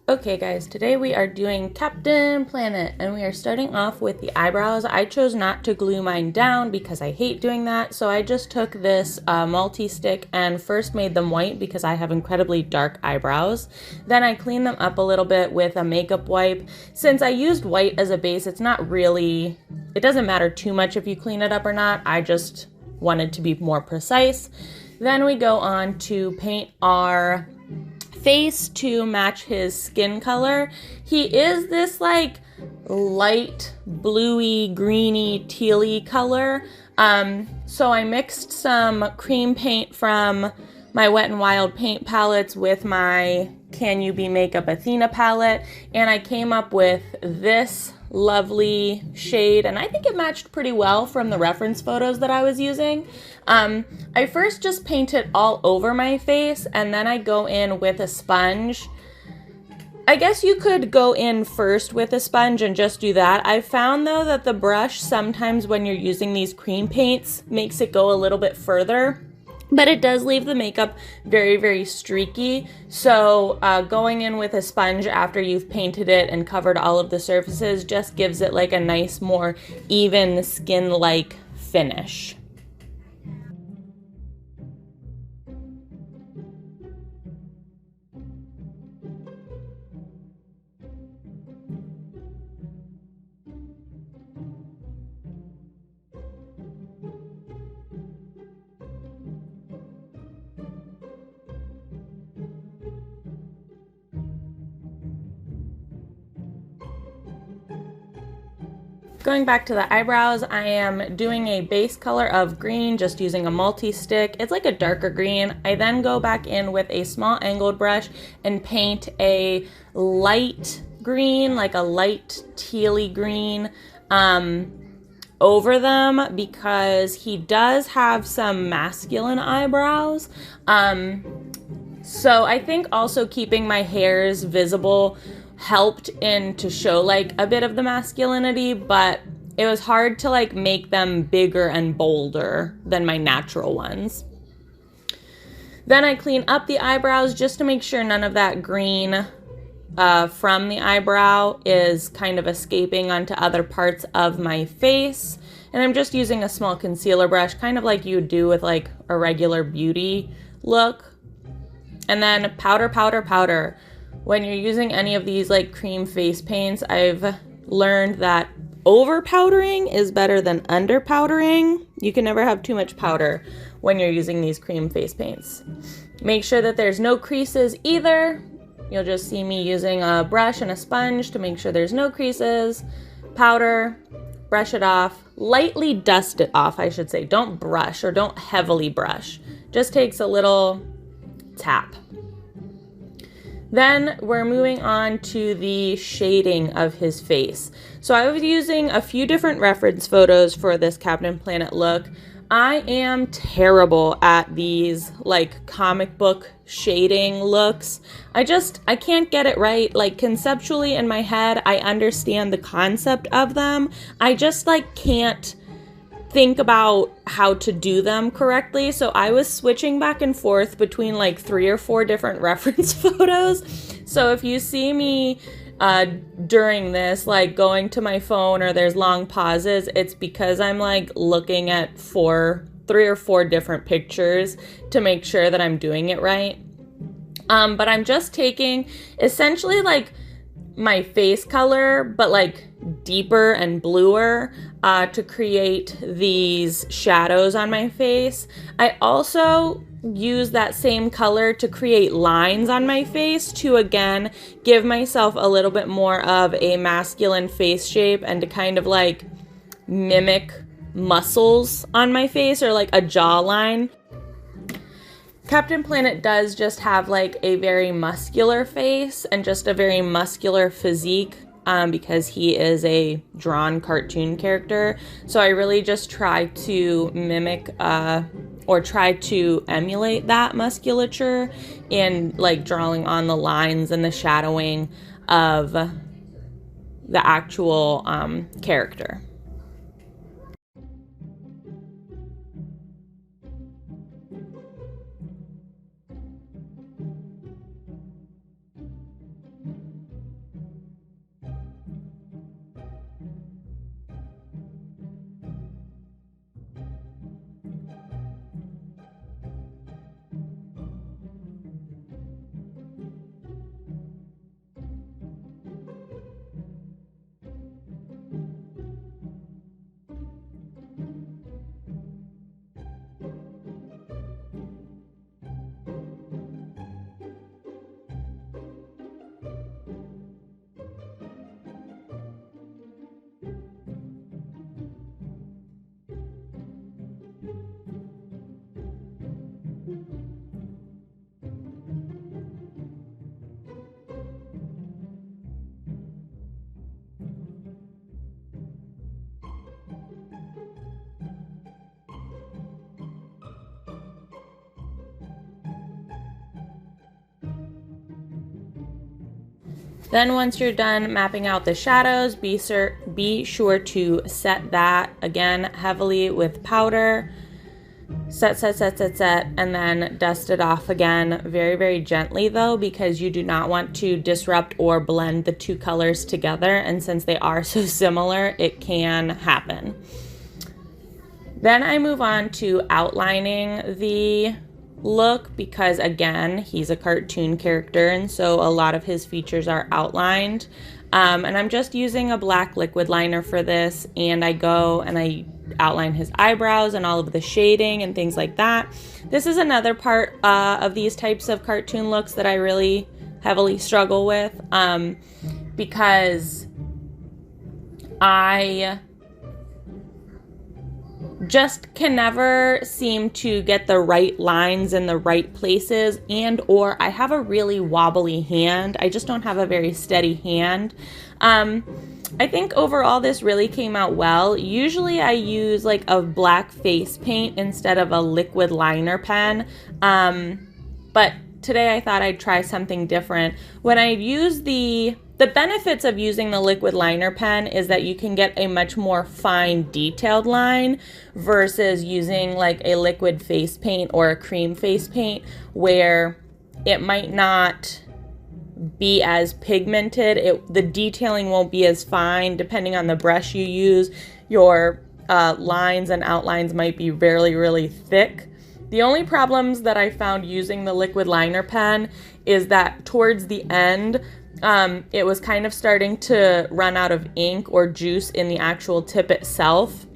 Okay guys, today we are doing Captain Planet and we are starting off with the eyebrows. I chose not to glue mine down because I hate doing that, so I just took this multi-stick and first made them white because I have incredibly dark eyebrows. Then I cleaned them up a little bit with a makeup wipe. Since I used white as a base, it doesn't matter too much if you clean it up or not. I just wanted to be more precise. Then we go on to paint our face to match his skin color. He is this like light bluey, greeny, tealy color. So I mixed some cream paint from my Wet n Wild paint palettes with my Can You Be Makeup Athena palette, and I came up with this lovely shade, and I think it matched pretty well from the reference photos that I was using. I first just paint it all over my face, and then I go in with a sponge. I guess you could go in first with a sponge and just do that. I found though that the brush sometimes when you're using these cream paints makes it go a little bit further, but it does leave the makeup very, very streaky. So going in with a sponge after you've painted it and covered all of the surfaces just gives it like a nice, more even skin-like finish. Going back to the eyebrows, I am doing a base color of green, just using a multi-stick. It's like a darker green. I then go back in with a small angled brush and paint a light green, like a light tealy green, over them because he does have some masculine eyebrows. So I think also keeping my hairs visible helped in to show like a bit of the masculinity, but it was hard to like make them bigger and bolder than my natural ones. Then I clean up the eyebrows just to make sure none of that green from the eyebrow is kind of escaping onto other parts of my face. And I'm just using a small concealer brush, kind of like you would do with like a regular beauty look. And then powder, powder, powder. When you're using any of these like cream face paints, I've learned that over powdering is better than under powdering. You can never have too much powder when you're using these cream face paints. Make sure that there's no creases either. You'll just see me using a brush and a sponge to make sure there's no creases. Powder, brush it off, lightly dust it off, I should say. Don't brush or don't heavily brush. Just takes a little tap. Then we're moving on to the shading of his face. So I was using a few different reference photos for this Captain Planet look. I am terrible at these like comic book shading looks. I can't get it right. Like conceptually in my head, I understand the concept of them. I just like can't think about how to do them correctly. So I was switching back and forth between like 3 or 4 different reference photos. So if you see me during this, like going to my phone or there's long pauses, it's because I'm like looking at 3 or 4 different pictures to make sure that I'm doing it right. But I'm just taking essentially like my face color, but like deeper and bluer to create these shadows on my face. I also use that same color to create lines on my face to again give myself a little bit more of a masculine face shape and to kind of like mimic muscles on my face or like a jawline. Captain Planet does just have like a very muscular face and just a very muscular physique because he is a drawn cartoon character. So I really just try to mimic or try to emulate that musculature in like drawing on the lines and the shadowing of the actual character. Then once you're done mapping out the shadows, be sure to set that again heavily with powder. Set, and then dust it off again very, very gently though, because you do not want to disrupt or blend the two colors together. And since they are so similar, it can happen. Then I move on to outlining the look because again, he's a cartoon character and so a lot of his features are outlined. And I'm just using a black liquid liner for this, and I go and I outline his eyebrows and all of the shading and things like that. This is another part of these types of cartoon looks that I really heavily struggle with because I just can never seem to get the right lines in the right places, and or I have a really wobbly hand. I just don't have a very steady hand. I think overall this really came out well. Usually I use like a black face paint instead of a liquid liner pen, but today I thought I'd try something different. When I use the benefits of using the liquid liner pen is that you can get a much more fine detailed line versus using like a liquid face paint or a cream face paint where it might not be as pigmented. The detailing won't be as fine depending on the brush you use. Your lines and outlines might be really, really thick. The only problems that I found using the liquid liner pen is that towards the end, it was kind of starting to run out of ink or juice in the actual tip itself.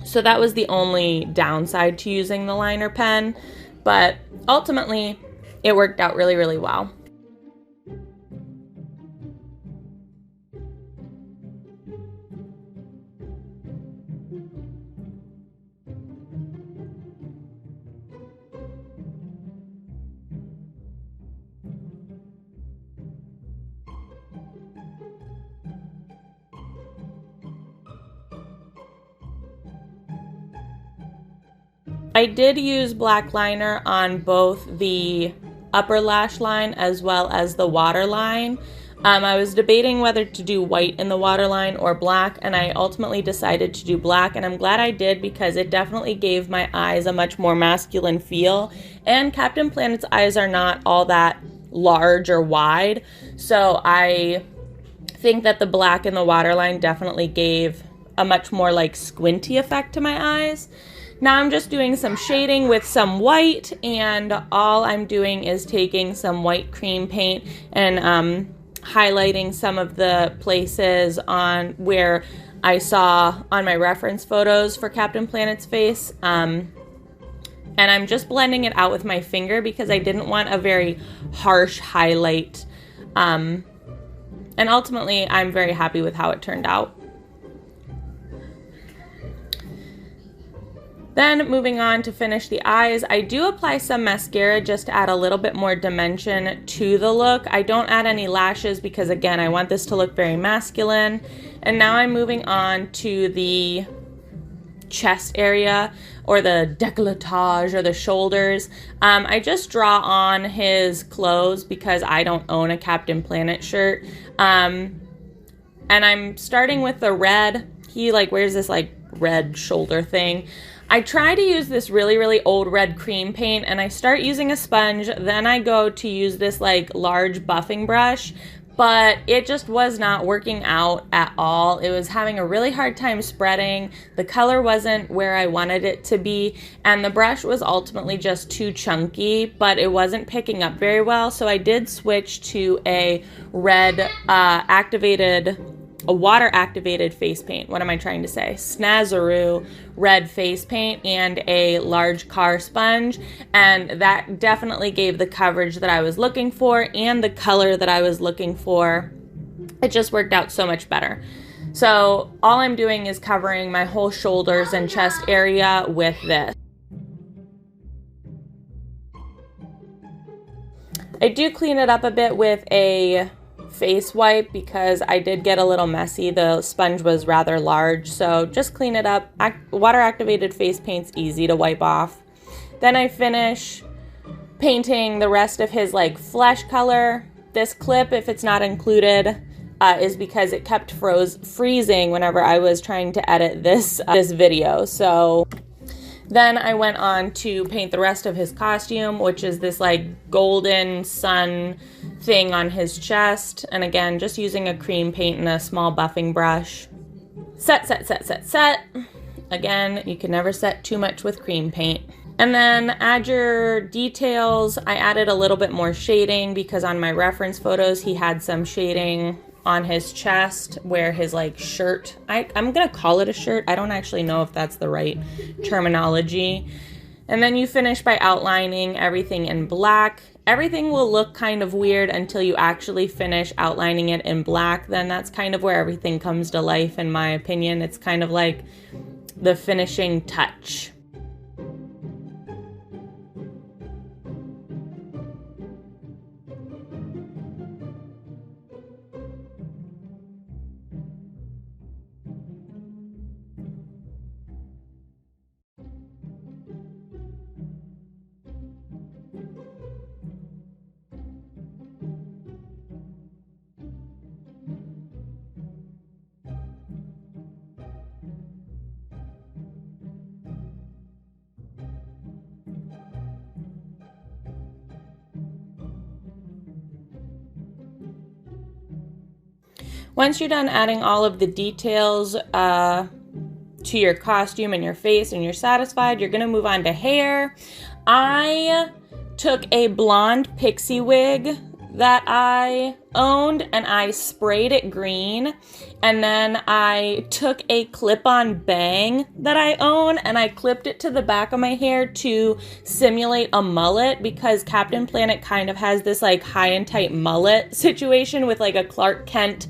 So that was the only downside to using the liner pen, but ultimately it worked out really, really well. I did use black liner on both the upper lash line as well as the waterline. I was debating whether to do white in the waterline or black, and I ultimately decided to do black, and I'm glad I did because it definitely gave my eyes a much more masculine feel, and Captain Planet's eyes are not all that large or wide, so I think that the black in the waterline definitely gave a much more like squinty effect to my eyes. Now I'm just doing some shading with some white, and all I'm doing is taking some white cream paint and highlighting some of the places on where I saw on my reference photos for Captain Planet's face. And I'm just blending it out with my finger because I didn't want a very harsh highlight. And ultimately, I'm very happy with how it turned out. Then moving on to finish the eyes, I do apply some mascara just to add a little bit more dimension to the look. I don't add any lashes because again, I want this to look very masculine. And now I'm moving on to the chest area or the décolletage or the shoulders. I just draw on his clothes because I don't own a Captain Planet shirt. And I'm starting with the red. He like wears this like red shoulder thing. I try to use this really, really old red cream paint, and I start using a sponge, then I go to use this like large buffing brush, but it just was not working out at all. It was having a really hard time spreading, the color wasn't where I wanted it to be, and the brush was ultimately just too chunky, but it wasn't picking up very well, so I did switch to a red a water activated face paint. What am I trying to say? Snazaroo red face paint and a large car sponge, and that definitely gave the coverage that I was looking for and the color that I was looking for. It just worked out so much better. So all I'm doing is covering my whole shoulders and chest area with this. I do clean it up a bit with a face wipe because I did get a little messy. The sponge was rather large, so just clean it up. Water activated face paint's easy to wipe off. Then I finish painting the rest of his like flesh color. This clip, if it's not included, is because it kept freezing whenever I was trying to edit this video. So then I went on to paint the rest of his costume, which is this like golden sun thing on his chest. And again, just using a cream paint and a small buffing brush. Set. Again, you can never set too much with cream paint. And then add your details. I added a little bit more shading because on my reference photos, he had some shading on his chest where his like shirt, I'm gonna call it a shirt. I don't actually know if that's the right terminology. And then you finish by outlining everything in black. Everything will look kind of weird until you actually finish outlining it in black. Then that's kind of where everything comes to life, in my opinion. It's kind of like the finishing touch. Once you're done adding all of the details to your costume and your face and you're satisfied, you're going to move on to hair. I took a blonde pixie wig that I owned and I sprayed it green, and then I took a clip-on bang that I own and I clipped it to the back of my hair to simulate a mullet, because Captain Planet kind of has this like high and tight mullet situation with like a Clark Kent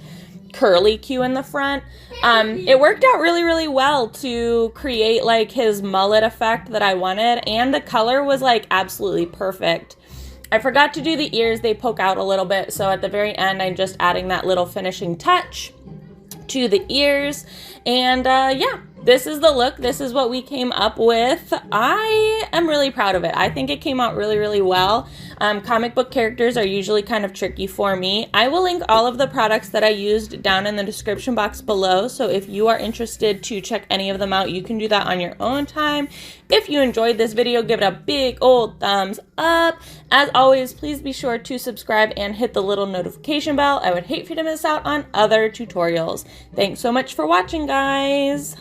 curly Q in the front. It worked out really, really well to create like his mullet effect that I wanted, and the color was like absolutely perfect. I forgot to do the ears. They poke out a little bit, so at the very end I'm just adding that little finishing touch to the ears. And yeah, this is the look. This is what we came up with. I am really proud of it. I think it came out really, really well. Comic book characters are usually kind of tricky for me. I will link all of the products that I used down in the description box below, so if you are interested to check any of them out, you can do that on your own time. If you enjoyed this video, give it a big old thumbs up. As always, please be sure to subscribe and hit the little notification bell. I would hate for you to miss out on other tutorials. Thanks so much for watching, guys.